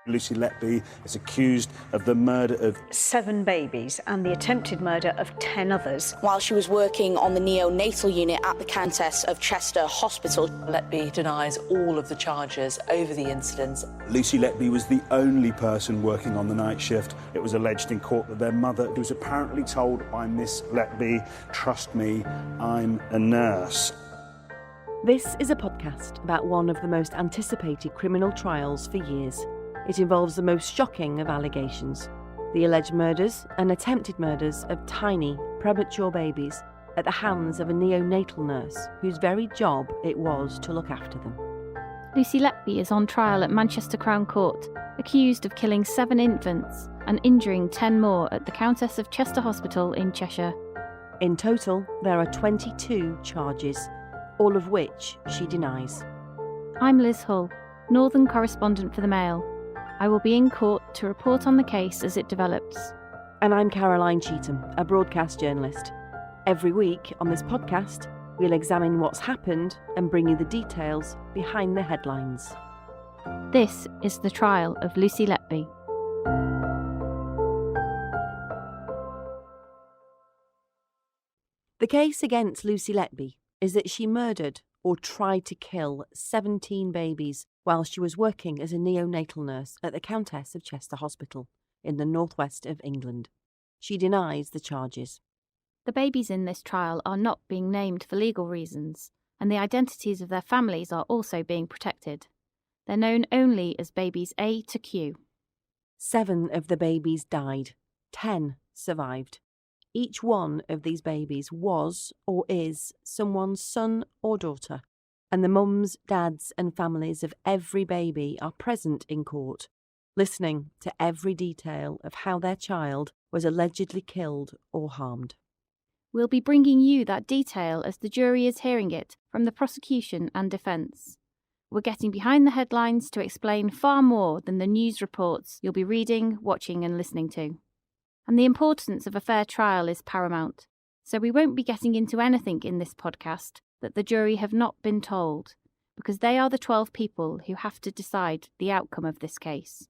Lucy Letby is accused of the murder of 7 babies and the attempted murder of 10 others. While she was working on the neonatal unit at the Countess of Chester Hospital. Letby denies all of the charges over the incidents. Lucy Letby was the only person working on the night shift. It was alleged in court that their mother was apparently told by Miss Letby, "Trust me, I'm a nurse." This is a podcast about one of the most anticipated criminal trials for years. It involves the most shocking of allegations, the alleged murders and attempted murders of tiny, premature babies at the hands of a neonatal nurse whose very job it was to look after them. Lucy Letby is on trial at Manchester Crown Court, accused of killing 7 infants and injuring 10 more at the Countess of Chester Hospital in Cheshire. In total, there are 22 charges, all of which she denies. I'm Liz Hull, Northern correspondent for the Mail. I will be in court to report on the case as it develops. And I'm Caroline Cheetham, a broadcast journalist. Every week on this podcast, we'll examine what's happened and bring you the details behind the headlines. This is the trial of Lucy Letby. The case against Lucy Letby is that she murdered or tried to kill 17 babies while she was working as a neonatal nurse at the Countess of Chester Hospital in the northwest of England. She denies the charges. The babies in this trial are not being named for legal reasons, and the identities of their families are also being protected. They're known only as babies A to Q. 7 of the babies died. 10 survived. Each one of these babies was or is someone's son or daughter, and the mums, dads and families of every baby are present in court, listening to every detail of how their child was allegedly killed or harmed. We'll be bringing you that detail as the jury is hearing it from the prosecution and defence. We're getting behind the headlines to explain far more than the news reports you'll be reading, watching and listening to. And the importance of a fair trial is paramount, so we won't be getting into anything in this podcast that the jury have not been told, because they are the 12 people who have to decide the outcome of this case.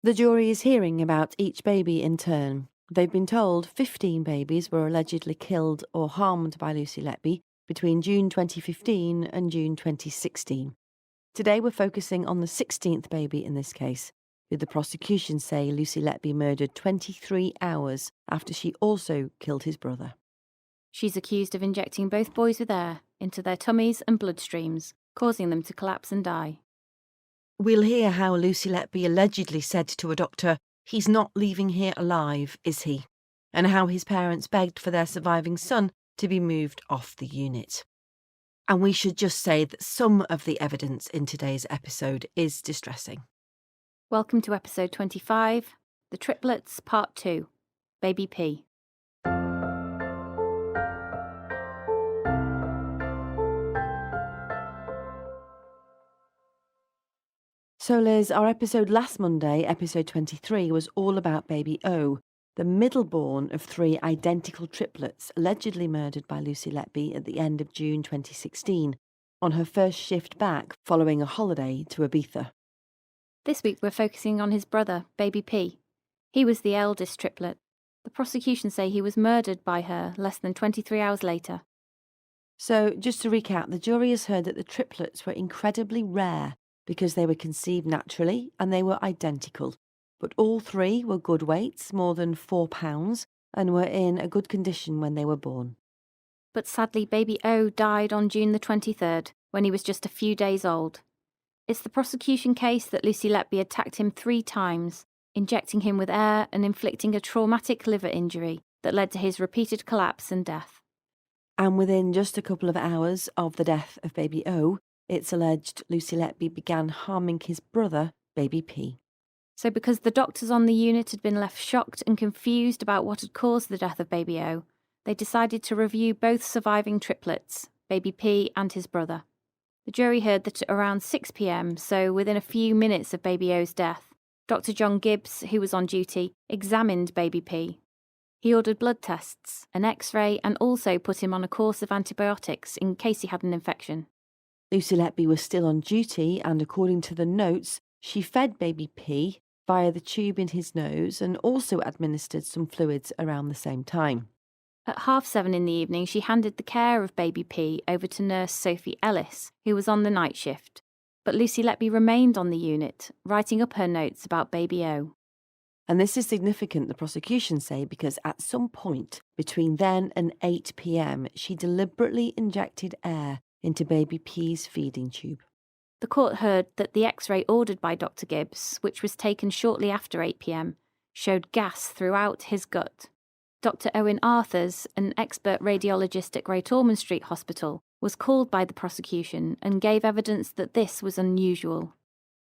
The jury is hearing about each baby in turn. They've been told 15 babies were allegedly killed or harmed by Lucy Letby between June 2015 and June 2016. Today we're focusing on the 16th baby in this case, who the prosecution say Lucy Letby murdered 23 hours after she also killed his brother. She's accused of injecting both boys with air into their tummies and bloodstreams, causing them to collapse and die. We'll hear how Lucy Letby allegedly said to a doctor, "He's not leaving here alive, is he?" and how his parents begged for their surviving son to be moved off the unit. And we should just say that some of the evidence in today's episode is distressing. Welcome to episode 25, The Triplets, Part 2, Baby P. So Liz, our episode last Monday, episode 23, was all about baby O, the middle-born of 3 identical triplets allegedly murdered by Lucy Letby at the end of June 2016, on her first shift back following a holiday to Ibiza. This week we're focusing on his brother, Baby P. He was the eldest triplet. The prosecution say he was murdered by her less than 23 hours later. So, just to recap, the jury has heard that the triplets were incredibly rare because they were conceived naturally and they were identical. But all 3 were good weights, more than 4 pounds, and were in a good condition when they were born. But sadly, Baby O died on June the 23rd, when he was just a few days old. It's the prosecution case that Lucy Letby attacked him 3 times, injecting him with air and inflicting a traumatic liver injury that led to his repeated collapse and death. And within just a couple of hours of the death of Baby O, it's alleged Lucy Letby began harming his brother, Baby P. So because the doctors on the unit had been left shocked and confused about what had caused the death of Baby O, they decided to review both surviving triplets, Baby P and his brother. The jury heard that at around 6 p.m, so within a few minutes of Baby O's death, Dr. John Gibbs, who was on duty, examined Baby P. He ordered blood tests, an X-ray, and also put him on a course of antibiotics in case he had an infection. Lucy Letby was still on duty and, according to the notes, She fed baby P via the tube in his nose and also administered some fluids around the same time. At 7:30 in the evening, she handed the care of baby P over to nurse Sophie Ellis, who was on the night shift. But Lucy Letby remained on the unit, writing up her notes about baby O. And this is significant, the prosecution say, because at some point between then and 8 p.m, she deliberately injected air into baby P's feeding tube. The court heard that the X-ray ordered by Dr. Gibbs, which was taken shortly after 8 p.m, showed gas throughout his gut. Dr. Owen Arthurs, an expert radiologist at Great Ormond Street Hospital, was called by the prosecution and gave evidence that this was unusual.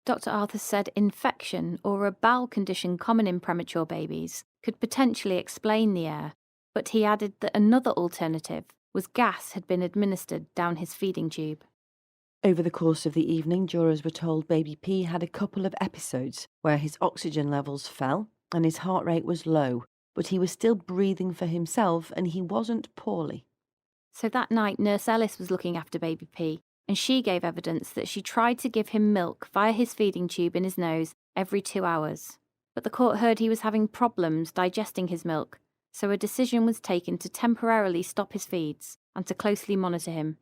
Dr. Arthurs said infection, or a bowel condition common in premature babies, could potentially explain the air, but he added that another alternative was gas had been administered down his feeding tube. Over the course of the evening, jurors were told baby P had a couple of episodes where his oxygen levels fell and his heart rate was low, but he was still breathing for himself and he wasn't poorly. So that night, Nurse Ellis was looking after baby P, and she gave evidence that she tried to give him milk via his feeding tube in his nose every 2 hours. But the court heard he was having problems digesting his milk, so a decision was taken to temporarily stop his feeds and to closely monitor him.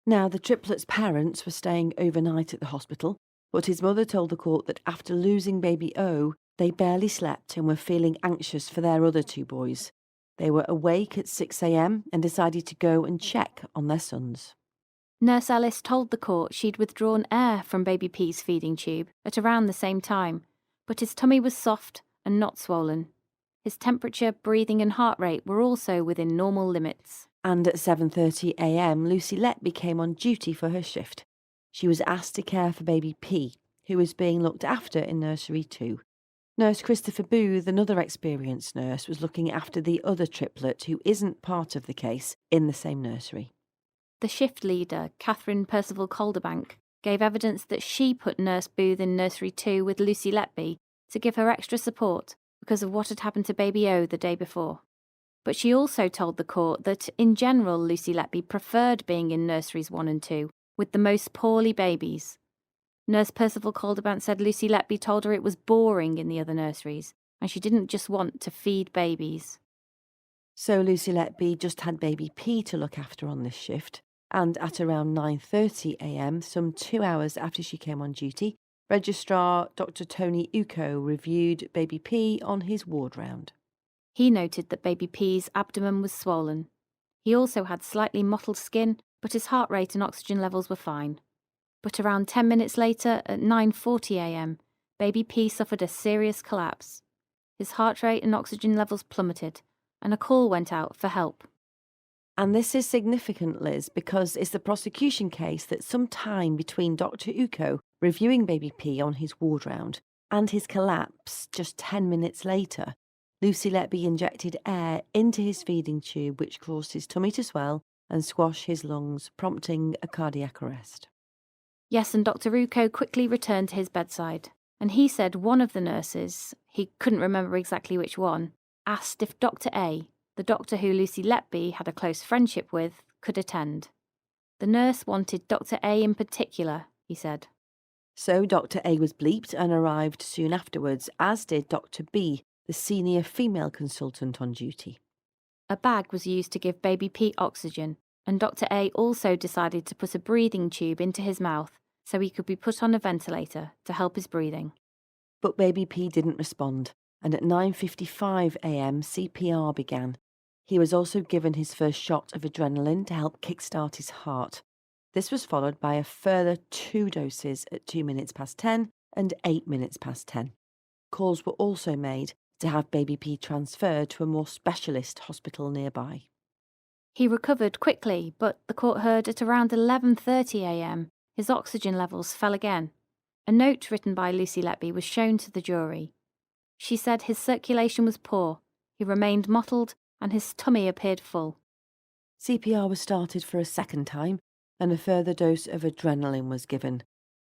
Now, the triplets' parents were staying overnight at the hospital, but his mother told the court that after losing baby O, they barely slept and were feeling anxious for their other 2 boys. They were awake at 6 a.m. and decided to go and check on their sons. Nurse Ellis told the court she'd withdrawn air from baby P's feeding tube at around the same time, but his tummy was soft and not swollen. His temperature, breathing and heart rate were also within normal limits. And at 7:30 a.m, Lucy Letby came on duty for her shift. She was asked to care for baby P, who was being looked after in nursery 2. Nurse Christopher Booth, another experienced nurse, was looking after the other triplet who isn't part of the case in the same nursery. The shift leader, Catherine Percival Calderbank, gave evidence that she put Nurse Booth in nursery 2 with Lucy Letby to give her extra support because of what had happened to baby O the day before. But she also told the court that, in general, Lucy Letby preferred being in nurseries 1 and 2 with the most poorly babies. Nurse Percival Calderbank said Lucy Letby told her it was boring in the other nurseries and she didn't just want to feed babies. So Lucy Letby just had baby P to look after on this shift, and at around 9:30 a.m, some 2 hours after she came on duty, Registrar Dr. Tony Uko reviewed baby P on his ward round. He noted that baby P's abdomen was swollen. He also had slightly mottled skin, but his heart rate and oxygen levels were fine. But around 10 minutes later, at 9:40 a.m, baby P suffered a serious collapse. His heart rate and oxygen levels plummeted, and a call went out for help. And this is significant, Liz, because it's the prosecution case that some time between Dr. Uko reviewing baby P on his ward round and his collapse just 10 minutes later, Lucy Letby injected air into his feeding tube, which caused his tummy to swell and squash his lungs, prompting a cardiac arrest. Yes, and Dr. Uko quickly returned to his bedside, and he said one of the nurses, he couldn't remember exactly which one, asked if Dr. A, the doctor who Lucy Letby had a close friendship with, could attend. The nurse wanted Dr. A in particular, he said. So Dr. A was bleeped and arrived soon afterwards, as did Dr. B, the senior female consultant on duty. A bag was used to give baby P oxygen, and Dr. A also decided to put a breathing tube into his mouth so he could be put on a ventilator to help his breathing. But baby P didn't respond, and at 9:55 a.m. CPR began. He was also given his first shot of adrenaline to help kickstart his heart. This was followed by a further 2 doses at 2 minutes past 10 and 8 minutes past 10. Calls were also made to have baby P transferred to a more specialist hospital nearby. He recovered quickly, but the court heard at around 11:30 a.m. his oxygen levels fell again. A note written by Lucy Letby was shown to the jury. She said his circulation was poor, he remained mottled, and his tummy appeared full. CPR was started for a second time, and a further dose of adrenaline was given.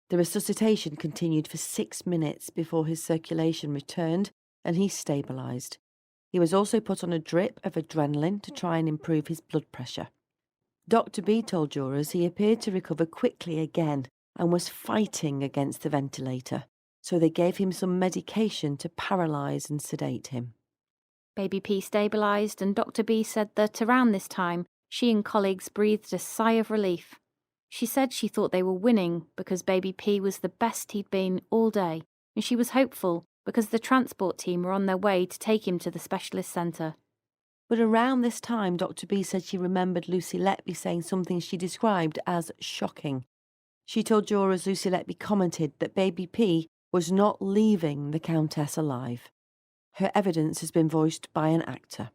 The resuscitation continued for 6 minutes before his circulation returned and he stabilised. He was also put on a drip of adrenaline to try and improve his blood pressure. Dr. B told jurors he appeared to recover quickly again and was fighting against the ventilator, so they gave him some medication to paralyse and sedate him. Baby P stabilised, and Dr. B said that around this time, she and colleagues breathed a sigh of relief. She said she thought they were winning because Baby P was the best he'd been all day, and she was hopeful because the transport team were on their way to take him to the specialist centre. But around this time, Dr. B said she remembered Lucy Letby saying something she described as shocking. She told jurors Lucy Letby commented that Baby P was not leaving the Countess alive. Her evidence has been voiced by an actor.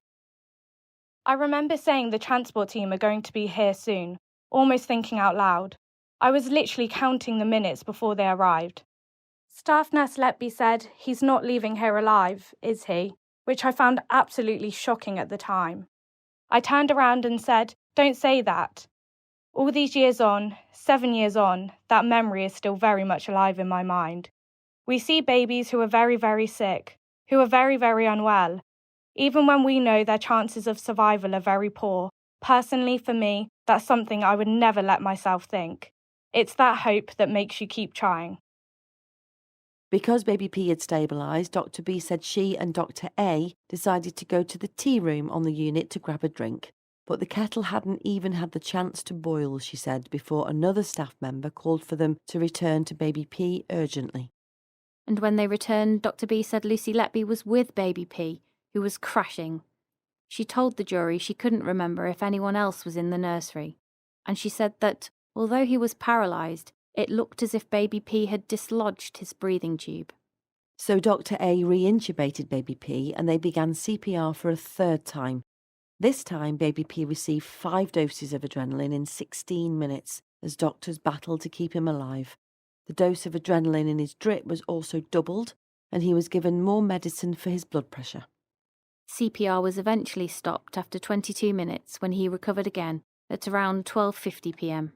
I remember saying the transport team are going to be here soon, almost thinking out loud. I was literally counting the minutes before they arrived. Staff nurse Letby said, "He's not leaving here alive, is he?" Which I found absolutely shocking at the time. I turned around and said, "Don't say that." All these years on, 7 years on, that memory is still very much alive in my mind. We see babies who are very, very sick, who are very, very unwell. Even when we know their chances of survival are very poor, personally for me, that's something I would never let myself think. It's that hope that makes you keep trying. Because Baby P had stabilised, Dr. B said she and Dr. A decided to go to the tea room on the unit to grab a drink. But the kettle hadn't even had the chance to boil, she said, before another staff member called for them to return to Baby P urgently. And when they returned, Dr. B said Lucy Letby was with Baby P, who was crashing. She told the jury she couldn't remember if anyone else was in the nursery. And she said that, although he was paralysed, it looked as if Baby P had dislodged his breathing tube. So Dr. A re-intubated Baby P and they began CPR for a third time. This time, Baby P received 5 doses of adrenaline in 16 minutes as doctors battled to keep him alive. The dose of adrenaline in his drip was also doubled, and he was given more medicine for his blood pressure. CPR was eventually stopped after 22 minutes when he recovered again at around 12:50 p.m.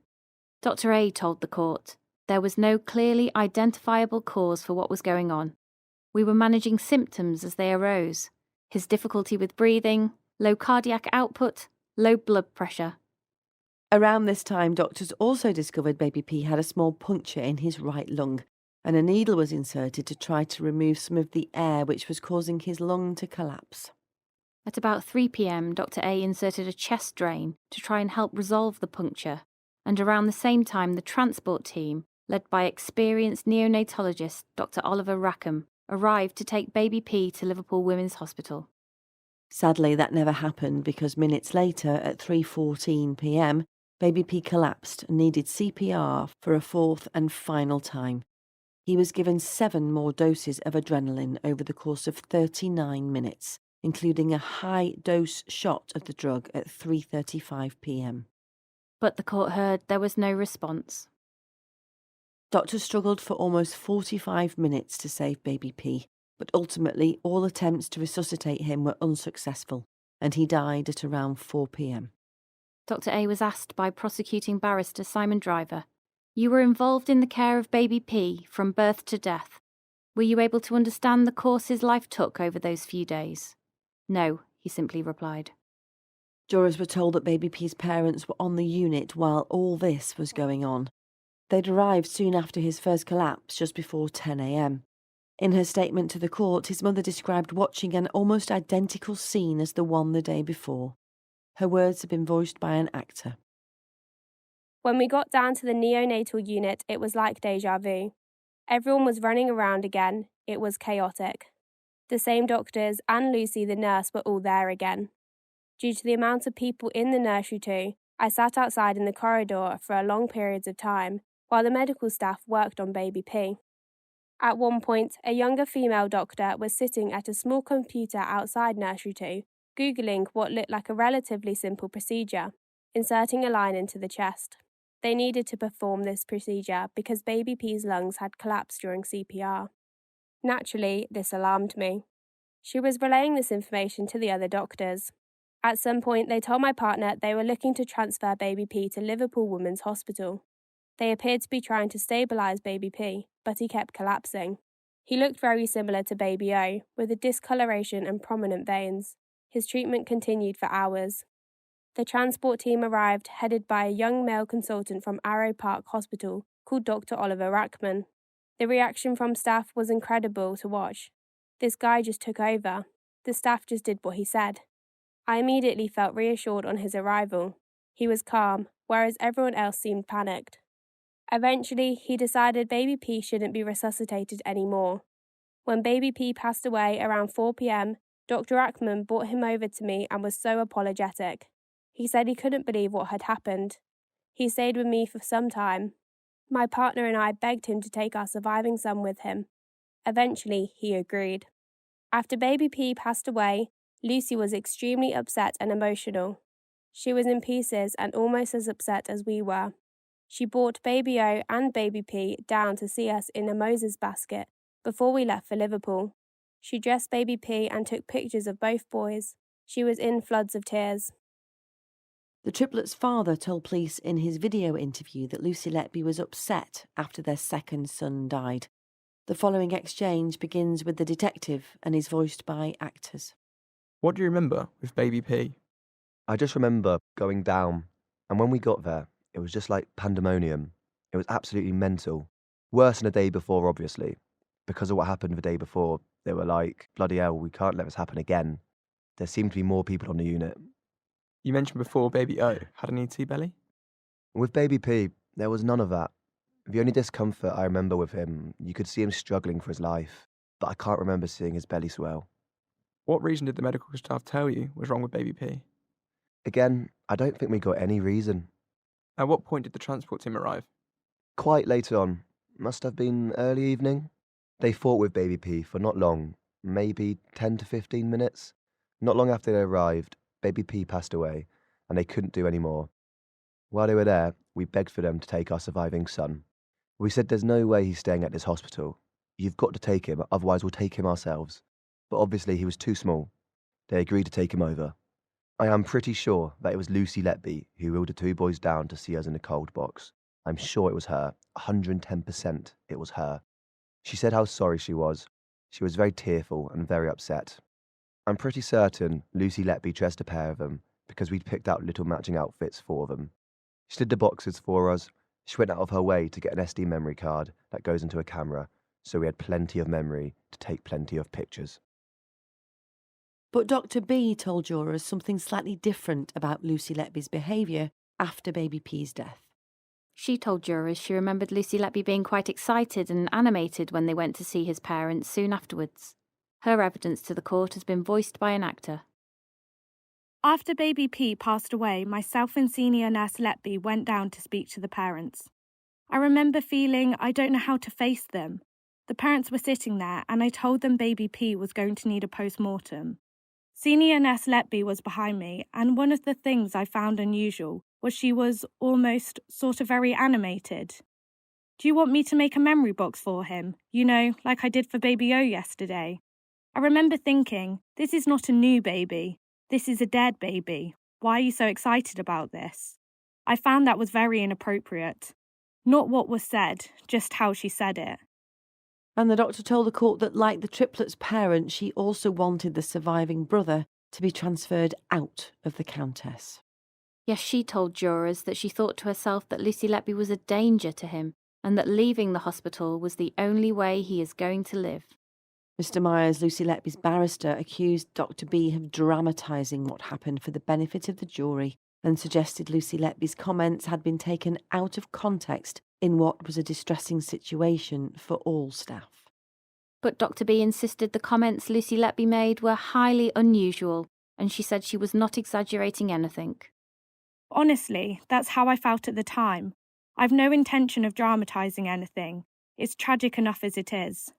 Dr. A told the court there was no clearly identifiable cause for what was going on. We were managing symptoms as they arose: his difficulty with breathing, low cardiac output, low blood pressure. Around this time, doctors also discovered Baby P had a small puncture in his right lung, and a needle was inserted to try to remove some of the air which was causing his lung to collapse. At about 3 p.m, Dr. A inserted a chest drain to try and help resolve the puncture, and around the same time the transport team, led by experienced neonatologist Dr. Oliver Rackham, arrived to take Baby P to Liverpool Women's Hospital. Sadly, that never happened because minutes later, at 3:14 p.m, Baby P collapsed and needed CPR for a fourth and final time. He was given 7 more doses of adrenaline over the course of 39 minutes, including a high-dose shot of the drug at 3:35 p.m. But the court heard there was no response. Doctors struggled for almost 45 minutes to save Baby P, but ultimately all attempts to resuscitate him were unsuccessful, and he died at around 4 p.m. Dr. A was asked by prosecuting barrister Simon Driver, "You were involved in the care of Baby P from birth to death. Were you able to understand the course his life took over those few days?" "No," he simply replied. Jurors were told that Baby P's parents were on the unit while all this was going on. They'd arrived soon after his first collapse, just before 10 a.m. In her statement to the court, his mother described watching an almost identical scene as the one the day before. Her words had been voiced by an actor. When we got down to the neonatal unit, it was like deja vu. Everyone was running around again. It was chaotic. The same doctors and Lucy, the nurse, were all there again. Due to the amount of people in the nursery too, I sat outside in the corridor for long periods of time while the medical staff worked on Baby P. At one point, a younger female doctor was sitting at a small computer outside nursery 2, Googling what looked like a relatively simple procedure, inserting a line into the chest. They needed to perform this procedure because Baby P's lungs had collapsed during CPR. Naturally, this alarmed me. She was relaying this information to the other doctors. At some point, they told my partner they were looking to transfer Baby P to Liverpool Women's Hospital. They appeared to be trying to stabilise Baby P, but he kept collapsing. He looked very similar to Baby O, with a discoloration and prominent veins. His treatment continued for hours. The transport team arrived, headed by a young male consultant from Arrow Park Hospital called Dr. Oliver Rackham. The reaction from staff was incredible to watch. This guy just took over. The staff just did what he said. I immediately felt reassured on his arrival. He was calm, whereas everyone else seemed panicked. Eventually, he decided baby P shouldn't be resuscitated anymore. When baby P passed away around 4 p.m, Dr. Ackman brought him over to me and was so apologetic. He said he couldn't believe what had happened. He stayed with me for some time. My partner and I begged him to take our surviving son with him. Eventually, he agreed. After baby P passed away, Lucy was extremely upset and emotional. She was in pieces and almost as upset as we were. She brought baby O and baby P down to see us in a Moses basket before we left for Liverpool. She dressed baby P and took pictures of both boys. She was in floods of tears. The triplets' father told police in his video interview that Lucy Letby was upset after their second son died. The following exchange begins with the detective and is voiced by actors. What do you remember with baby P? I just remember going down, and when we got there, it was just like pandemonium. It was absolutely mental. Worse than the day before, obviously. Because of what happened the day before, they were like, bloody hell, we can't let this happen again. There seemed to be more people on the unit. You mentioned before baby O had an ET belly? With baby P, there was none of that. The only discomfort I remember with him, you could see him struggling for his life, but I can't remember seeing his belly swell. What reason did the medical staff tell you was wrong with baby P? Again, I don't think we got any reason. At what point did the transport team arrive? Quite later on. Must have been early evening. They fought with baby P for not long, maybe 10 to 15 minutes. Not long after they arrived, baby P passed away, and they couldn't do any more. While they were there, we begged for them to take our surviving son. We said there's no way he's staying at this hospital. You've got to take him, otherwise we'll take him ourselves. But obviously he was too small. They agreed to take him over. I am pretty sure that it was Lucy Letby who wheeled the two boys down to see us in the cold box. I'm sure it was her. 110% it was her. She said how sorry she was. She was very tearful and very upset. I'm pretty certain Lucy Letby dressed a pair of them because we'd picked out little matching outfits for them. She did the boxes for us. She went out of her way to get an SD memory card that goes into a camera, so we had plenty of memory to take plenty of pictures. But Dr. B told jurors something slightly different about Lucy Letby's behaviour after baby P's death. She told jurors she remembered Lucy Letby being quite excited and animated when they went to see his parents soon afterwards. Her evidence to the court has been voiced by an actor. After baby P passed away, myself and senior nurse Letby went down to speak to the parents. I remember feeling I don't know how to face them. The parents were sitting there and I told them baby P was going to need a post-mortem. Senior nurse Letby was behind me, and one of the things I found unusual was she was almost sort of very animated. Do you want me to make a memory box for him? You know, like I did for baby O yesterday. I remember thinking, this is not a new baby. This is a dead baby. Why are you so excited about this? I found that was very inappropriate. Not what was said, just how she said it. And the doctor told the court that, like the triplets' parents, she also wanted the surviving brother to be transferred out of the Countess. Yes, she told jurors that she thought to herself that Lucy Letby was a danger to him and that leaving the hospital was the only way he is going to live. Mr. Myers, Lucy Letby's barrister, accused Dr. B of dramatising what happened for the benefit of the jury and suggested Lucy Letby's comments had been taken out of context in what was a distressing situation for all staff. But Dr. B insisted the comments Lucy Letby made were highly unusual, and she said she was not exaggerating anything. Honestly, that's how I felt at the time. I've no intention of dramatising anything. It's tragic enough as it is.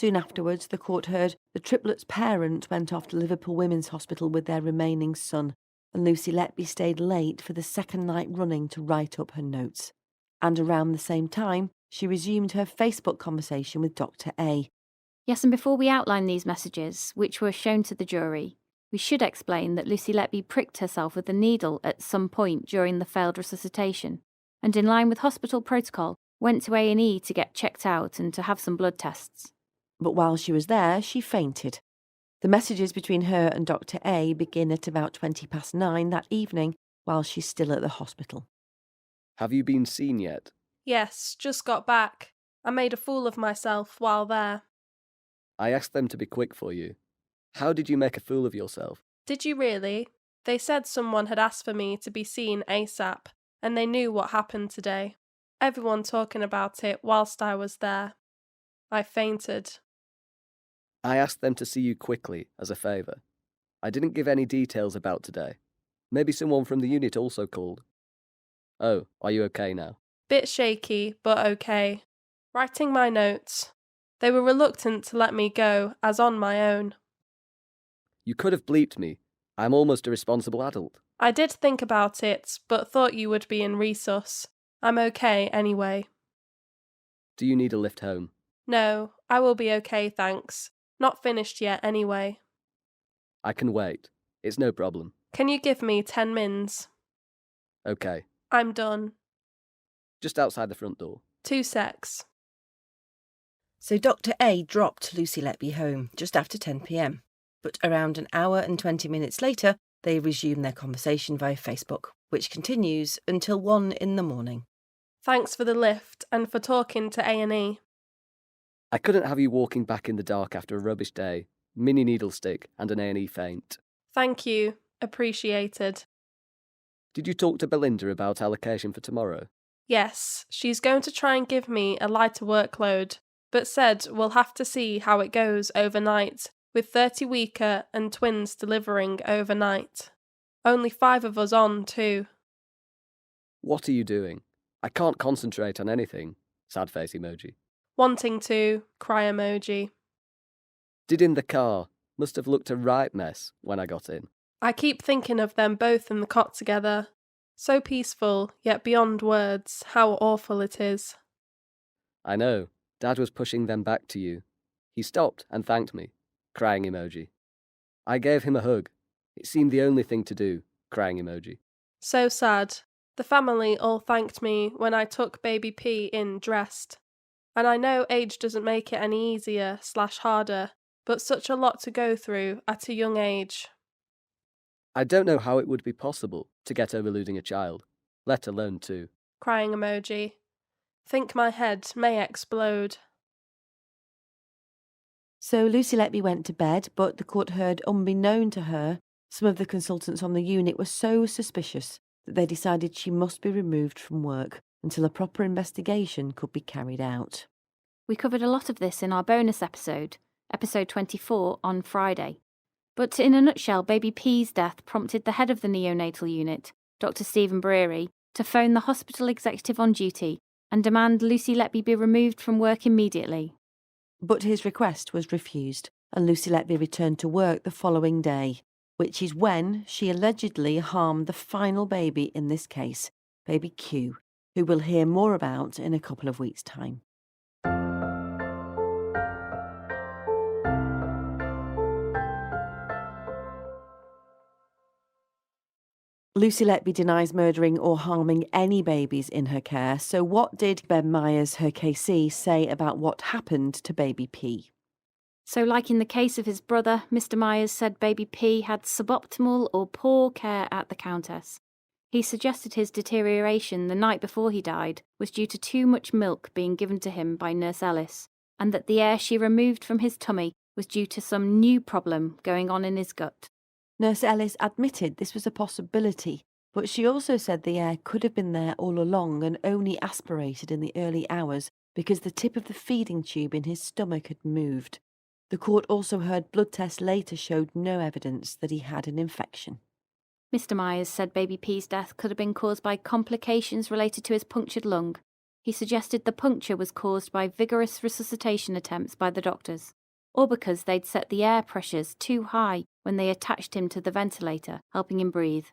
Soon afterwards, the court heard the triplets' parent went off to Liverpool Women's Hospital with their remaining son, and Lucy Letby stayed late for the second night running to write up her notes. And around the same time, she resumed her Facebook conversation with Dr. A. Yes, and before we outline these messages, which were shown to the jury, we should explain that Lucy Letby pricked herself with a needle at some point during the failed resuscitation, and in line with hospital protocol, went to A&E to get checked out and to have some blood tests. But while she was there, she fainted. The messages between her and Dr. A begin at about 9:20 that evening while she's still at the hospital. Have you been seen yet? Yes, just got back. I made a fool of myself while there. I asked them to be quick for you. How did you make a fool of yourself? Did you really? They said someone had asked for me to be seen ASAP, and they knew what happened today. Everyone talking about it whilst I was there. I fainted. I asked them to see you quickly, as a favour. I didn't give any details about today. Maybe someone from the unit also called. Oh, are you okay now? Bit shaky, but okay. Writing my notes. They were reluctant to let me go, as on my own. You could have bleeped me. I'm almost a responsible adult. I did think about it, but thought you would be in resus. I'm okay anyway. Do you need a lift home? No, I will be okay, thanks. Not finished yet anyway. I can wait. It's no problem. Can you give me 10 mins? Okay. I'm done. Just outside the front door. 2 secs. So Dr. A dropped Lucy Letby home just after 10 p.m, but around an hour and 20 minutes later, they resume their conversation via Facebook, which continues until 1 in the morning. Thanks for the lift and for talking to A&E. I couldn't have you walking back in the dark after a rubbish day, mini needle stick and an A&E faint. Thank you. Appreciated. Did you talk to Belinda about allocation for tomorrow? Yes, she's going to try and give me a lighter workload, but said we'll have to see how it goes overnight, with 30 weaker and twins delivering overnight. Only 5 of us on, too. What are you doing? I can't concentrate on anything. Sad face emoji. Wanting to, cry emoji. Did in the car. Must have looked a right mess when I got in. I keep thinking of them both in the cot together. So peaceful, yet beyond words, how awful it is. I know. Dad was pushing them back to you. He stopped and thanked me. Crying emoji. I gave him a hug. It seemed the only thing to do. Crying emoji. So sad. The family all thanked me when I took baby P in dressed. And I know age doesn't make it any easier/harder, but such a lot to go through at a young age. I don't know how it would be possible to get over losing a child, let alone 2. Crying emoji. Think my head may explode. So Lucy Letby went to bed, but the court heard, unbeknown to her, some of the consultants on the unit were so suspicious that they decided she must be removed from work until a proper investigation could be carried out. We covered a lot of this in our bonus episode, episode 24, on Friday. But in a nutshell, baby P's death prompted the head of the neonatal unit, Dr. Stephen Breary, to phone the hospital executive on duty and demand Lucy Letby be removed from work immediately. But his request was refused, and Lucy Letby returned to work the following day, which is when she allegedly harmed the final baby in this case, baby Q, who we'll hear more about in a couple of weeks' time. Lucy Letby denies murdering or harming any babies in her care, so what did Ben Myers, her KC, say about what happened to baby P? So like in the case of his brother, Mr. Myers said baby P had suboptimal or poor care at the Countess. He suggested his deterioration the night before he died was due to too much milk being given to him by Nurse Ellis, and that the air she removed from his tummy was due to some new problem going on in his gut. Nurse Ellis admitted this was a possibility, but she also said the air could have been there all along and only aspirated in the early hours because the tip of the feeding tube in his stomach had moved. The court also heard blood tests later showed no evidence that he had an infection. Mr. Myers said baby P's death could have been caused by complications related to his punctured lung. He suggested the puncture was caused by vigorous resuscitation attempts by the doctors, or because they'd set the air pressures too high when they attached him to the ventilator, helping him breathe.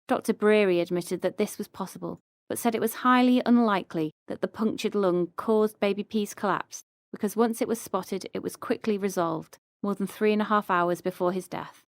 Dr. Breary admitted that this was possible, but said it was highly unlikely that the punctured lung caused baby P's collapse, because once it was spotted, it was quickly resolved, more than 3.5 hours before his death.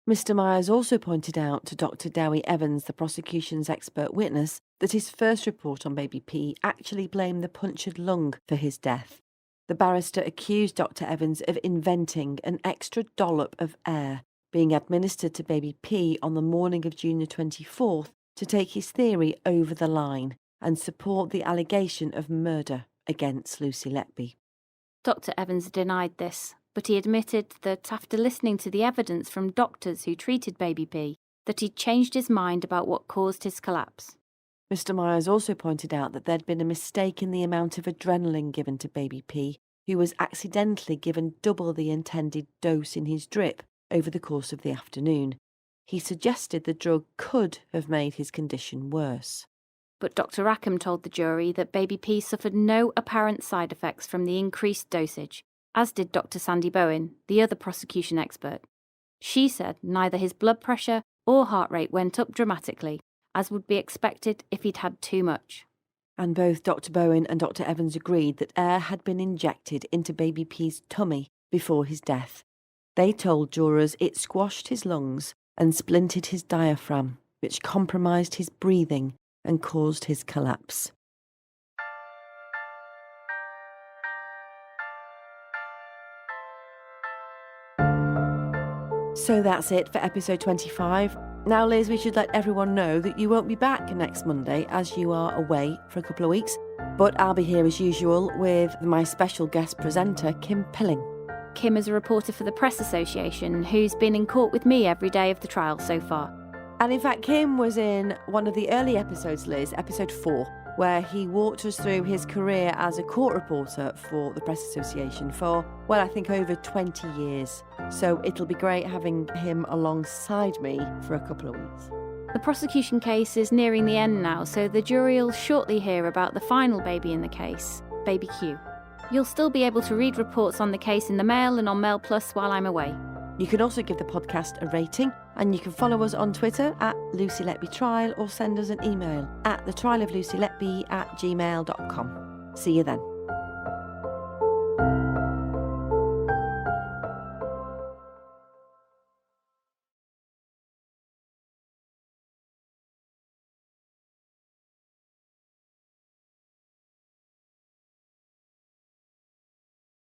Mr. Myers also pointed out to Dr. Dowie Evans, the prosecution's expert witness, that his first report on baby P actually blamed the punctured lung for his death. The barrister accused Dr. Evans of inventing an extra dollop of air being administered to baby P on the morning of June the 24th to take his theory over the line and support the allegation of murder against Lucy Letby. Dr. Evans denied this, but he admitted that after listening to the evidence from doctors who treated baby P, that he'd changed his mind about what caused his collapse. Mr. Myers also pointed out that there'd been a mistake in the amount of adrenaline given to baby P, who was accidentally given double the intended dose in his drip over the course of the afternoon. He suggested the drug could have made his condition worse. But Dr. Rackham told the jury that baby P suffered no apparent side effects from the increased dosage, as did Dr. Sandy Bowen, the other prosecution expert. She said neither his blood pressure or heart rate went up dramatically, as would be expected if he'd had too much. And both Dr. Bowen and Dr. Evans agreed that air had been injected into baby P's tummy before his death. They told jurors it squashed his lungs and splintered his diaphragm, which compromised his breathing and caused his collapse. So that's it for episode 25. Now, Liz, we should let everyone know that you won't be back next Monday as you are away for a couple of weeks. But I'll be here as usual with my special guest presenter, Kim Pilling. Kim is a reporter for the Press Association who's been in court with me every day of the trial so far. And in fact, Kim was in one of the early episodes, Liz, episode 4, where he walked us through his career as a court reporter for the Press Association for, well, I think over 20 years. So it'll be great having him alongside me for a couple of weeks. The prosecution case is nearing the end now, so the jury will shortly hear about the final baby in the case, baby Q. You'll still be able to read reports on the case in the Mail and on Mail Plus while I'm away. You can also give the podcast a rating, and you can follow us on Twitter at Lucy Letby Trial or send us an email at thetrialoflucyletby@gmail.com. See you then.